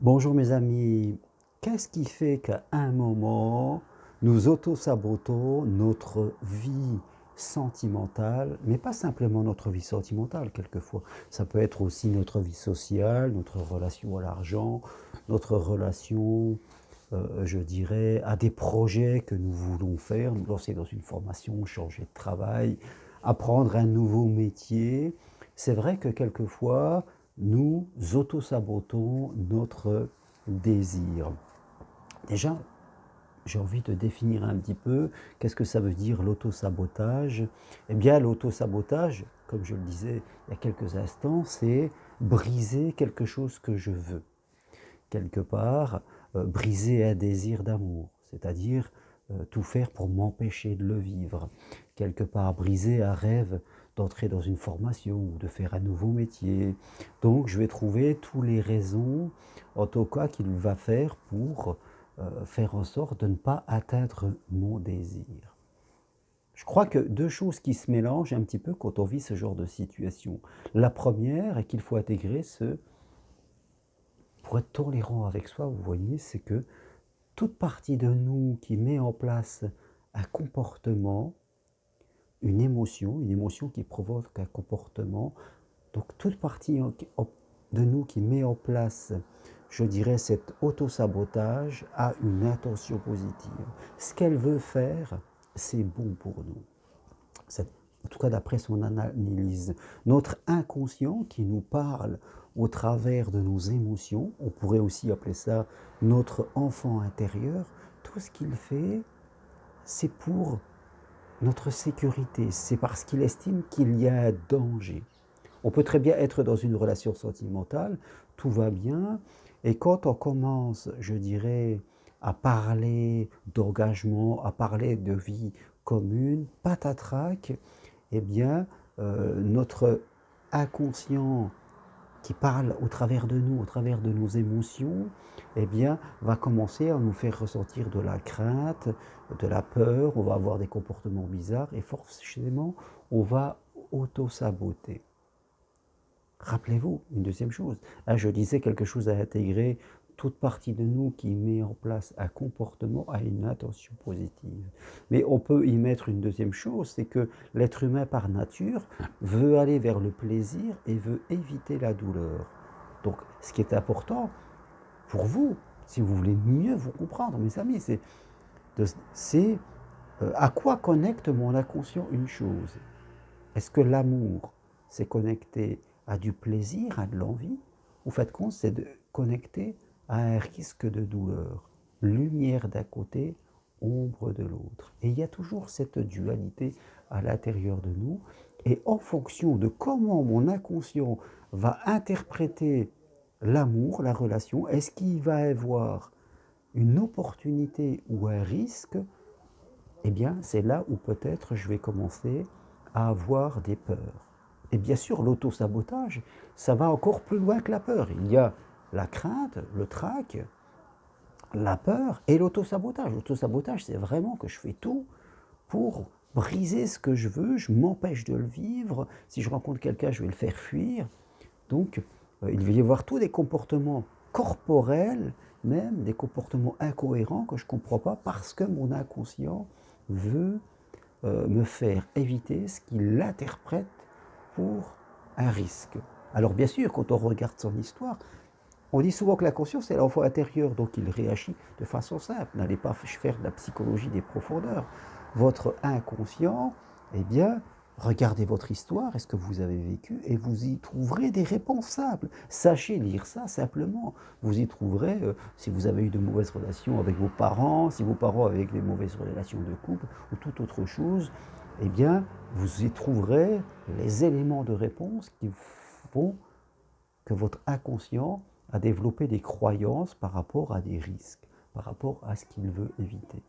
Bonjour mes amis, qu'est-ce qui fait qu'à un moment, nous auto-sabotons notre vie sentimentale, mais pas simplement notre vie sentimentale quelquefois, ça peut être aussi notre vie sociale, notre relation à l'argent, notre relation, je dirais, à des projets que nous voulons faire, nous lancer dans une formation, changer de travail, apprendre un nouveau métier. C'est vrai que quelquefois, nous auto-sabotons notre désir. Déjà, j'ai envie de définir un petit peu qu'est-ce que ça veut dire l'auto-sabotage. Eh bien, l'auto-sabotage, comme je le disais il y a quelques instants, c'est briser quelque chose que je veux. Quelque part, briser un désir d'amour, c'est-à-dire tout faire pour m'empêcher de le vivre. Quelque part, briser un rêve d'entrer dans une formation ou de faire un nouveau métier. Donc, je vais trouver toutes les raisons, en tout cas, qu'il va faire pour faire en sorte de ne pas atteindre mon désir. Je crois que deux choses qui se mélangent un petit peu quand on vit ce genre de situation. La première est qu'il faut intégrer pour être tolérant avec soi, vous voyez, c'est que toute partie de nous qui met en place un comportement, une émotion qui provoque un comportement, donc toute partie de nous qui met en place, je dirais, cet auto-sabotage a une intention positive. Ce qu'elle veut faire, c'est bon pour nous. En tout cas d'après son analyse. Notre inconscient qui nous parle au travers de nos émotions, on pourrait aussi appeler ça notre enfant intérieur, tout ce qu'il fait, c'est pour notre sécurité, c'est parce qu'il estime qu'il y a un danger. On peut très bien être dans une relation sentimentale, tout va bien, et quand on commence, je dirais, à parler d'engagement, à parler de vie commune, patatrac, eh bien, notre inconscient qui parle au travers de nous, au travers de nos émotions, eh bien, va commencer à nous faire ressentir de la crainte, de la peur, on va avoir des comportements bizarres et forcément, on va auto-saboter. Rappelez-vous, une deuxième chose, là je disais quelque chose à intégrer, toute partie de nous qui met en place un comportement a une intention positive. Mais on peut y mettre une deuxième chose, c'est que l'être humain par nature veut aller vers le plaisir et veut éviter la douleur. Donc ce qui est important pour vous, si vous voulez mieux vous comprendre, mes amis, c'est à quoi connecte mon inconscient une chose. Est-ce que l'amour, c'est connecté à du plaisir, à de l'envie? Au fait de compte, c'est de connecter à un risque de douleur. Lumière d'un côté, ombre de l'autre. Et il y a toujours cette dualité à l'intérieur de nous. Et en fonction de comment mon inconscient va interpréter l'amour, la relation, est-ce qu'il va avoir une opportunité ou un risque? Eh bien, c'est là où peut-être je vais commencer à avoir des peurs. Et bien sûr, l'auto-sabotage, ça va encore plus loin que la peur. Il y a la crainte, le trac, la peur et l'auto-sabotage. L'auto-sabotage, c'est vraiment que je fais tout pour briser ce que je veux, je m'empêche de le vivre. Si je rencontre quelqu'un, je vais le faire fuir. Donc, il va y avoir tous des comportements corporels, même des comportements incohérents que je ne comprends pas parce que mon inconscient veut me faire éviter ce qu'il interprète pour un risque. Alors bien sûr, quand on regarde son histoire, on dit souvent que la conscience est l'enfant intérieur, donc il réagit de façon simple. N'allez pas faire de la psychologie des profondeurs. Votre inconscient, eh bien, regardez votre histoire et ce que vous avez vécu et vous y trouverez des réponses simples. Sachez lire ça simplement. Vous y trouverez, si vous avez eu de mauvaises relations avec vos parents, si vos parents avaient des mauvaises relations de couple ou toute autre chose, eh bien, vous y trouverez les éléments de réponse qui font que votre inconscient a développé des croyances par rapport à des risques, par rapport à ce qu'il veut éviter.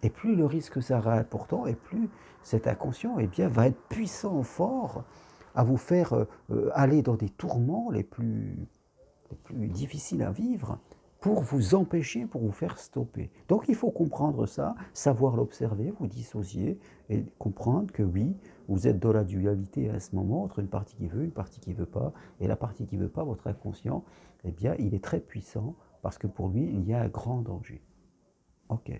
Et plus le risque sera important, et plus cet inconscient eh bien, va être puissant, fort, à vous faire aller dans des tourments les plus difficiles à vivre, pour vous empêcher, pour vous faire stopper. Donc il faut comprendre ça, savoir l'observer, vous dissocier, et comprendre que oui, Vous êtes dans la dualité à ce moment entre une partie qui veut, une partie qui ne veut pas. Et la partie qui ne veut pas, votre inconscient, eh bien, il est très puissant parce que pour lui, il y a un grand danger. Ok.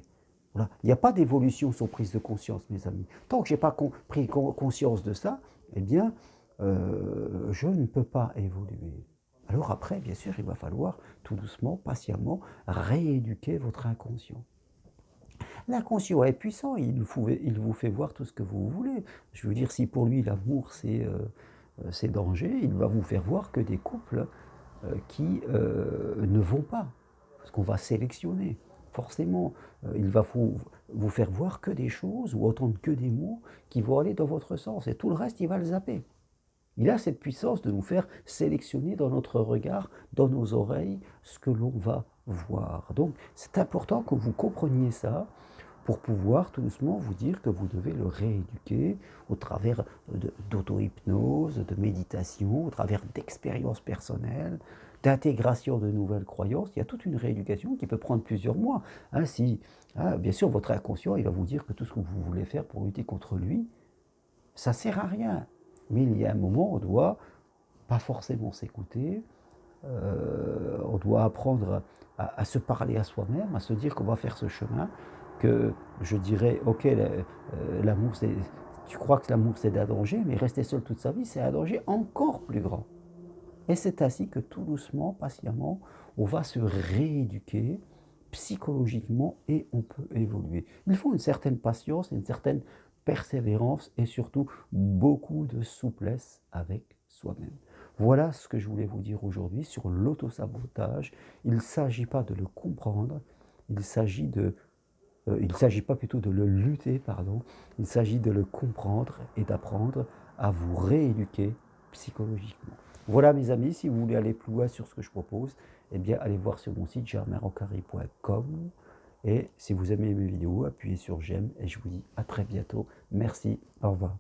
Voilà. Il n'y a pas d'évolution sans prise de conscience, mes amis. Tant que je n'ai pas pris conscience de ça, eh bien, je ne peux pas évoluer. Alors après, bien sûr, il va falloir tout doucement, patiemment, rééduquer votre inconscient. L'inconscient est puissant, il vous fait voir tout ce que vous voulez. Je veux dire, si pour lui l'amour c'est danger, il va vous faire voir que des couples qui ne vont pas, parce qu'on va sélectionner. Forcément, il va vous faire voir que des choses ou entendre que des mots qui vont aller dans votre sens, et tout le reste, il va le zapper. Il a cette puissance de nous faire sélectionner dans notre regard, dans nos oreilles, ce que l'on va voir. Donc, c'est important que vous compreniez ça pour pouvoir tout doucement vous dire que vous devez le rééduquer au travers d'auto-hypnose, de méditation, au travers d'expériences personnelles, d'intégration de nouvelles croyances. Il y a toute une rééducation qui peut prendre plusieurs mois. Bien sûr, votre inconscient, il va vous dire que tout ce que vous voulez faire pour lutter contre lui, ça ne sert à rien. Mais il y a un moment où on doit pas forcément s'écouter, on doit apprendre à se parler à soi-même, à se dire qu'on va faire ce chemin, que je dirais, ok, l'amour, tu crois que l'amour c'est un danger, mais rester seul toute sa vie, c'est un danger encore plus grand. Et c'est ainsi que tout doucement, patiemment, on va se rééduquer psychologiquement et on peut évoluer. Il faut une certaine patience, une certaine persévérance et surtout beaucoup de souplesse avec soi-même. Voilà ce que je voulais vous dire aujourd'hui sur l'autosabotage. Il ne s'agit pas de le comprendre, il s'agit pas plutôt de le lutter, pardon, il s'agit de le comprendre et d'apprendre à vous rééduquer psychologiquement. Voilà mes amis, si vous voulez aller plus loin sur ce que je propose, eh bien allez voir sur mon site germainrocari.com et si vous aimez mes vidéos, appuyez sur j'aime et je vous dis à très bientôt. Merci, au revoir.